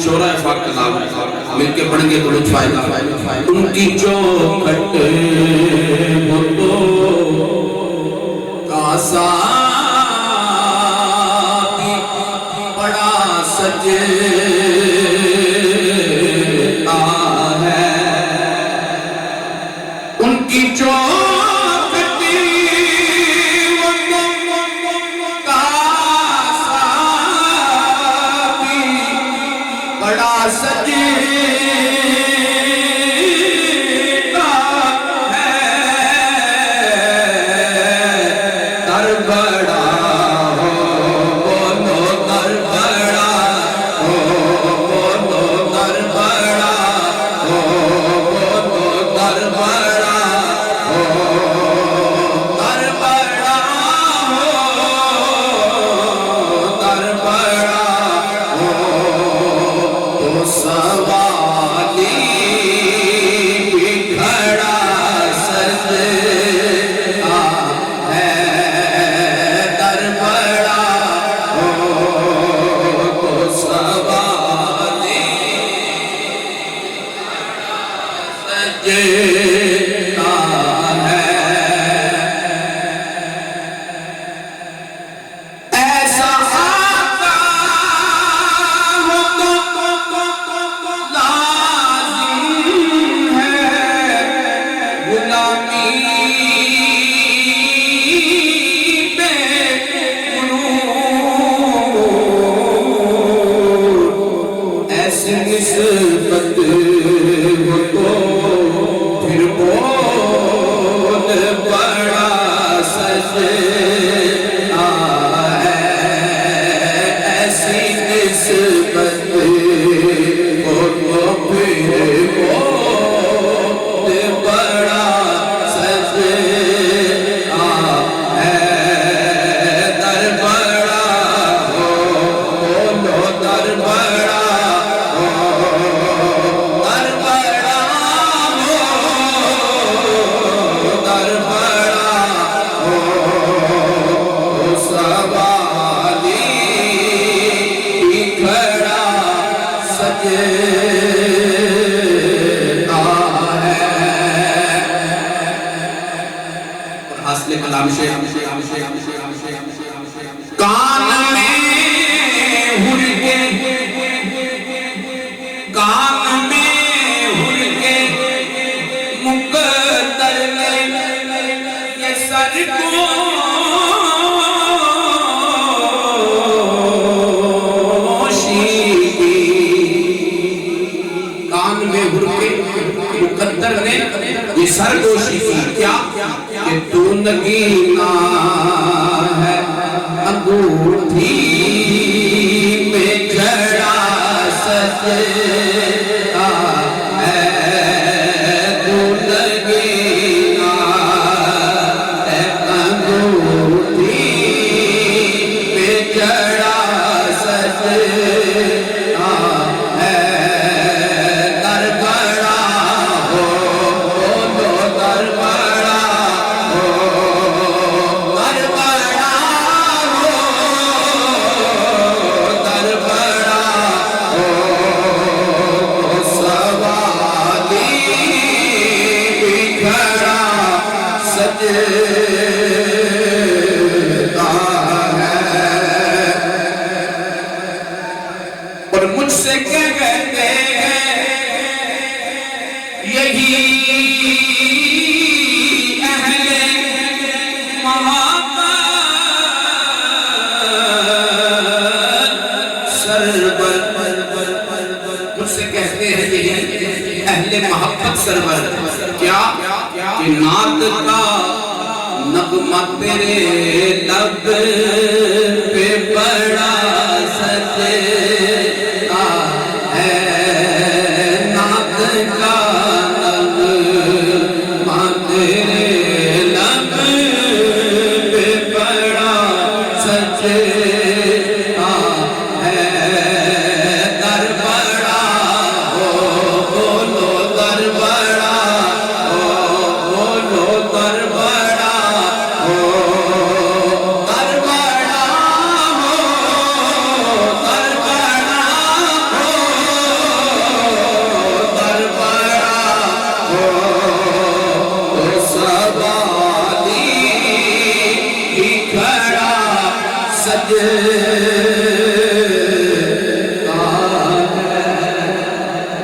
शोरा फाक कलाम मिलके पढ़ेंगे तो कुछ फायदा। उनकी चौखट वो तो कासा बड़ा सजे है, उनकी चौखटी वो तो कासा बड़ा सजे सरगोशी की क्या कि तू नगीना है अंगूठी में जड़ा सजे सरवर क्या कि नात का नगमा तेरे लब पे बड़ा सजे है, नात का नगमा तेरे लब पे बड़ा सजे ये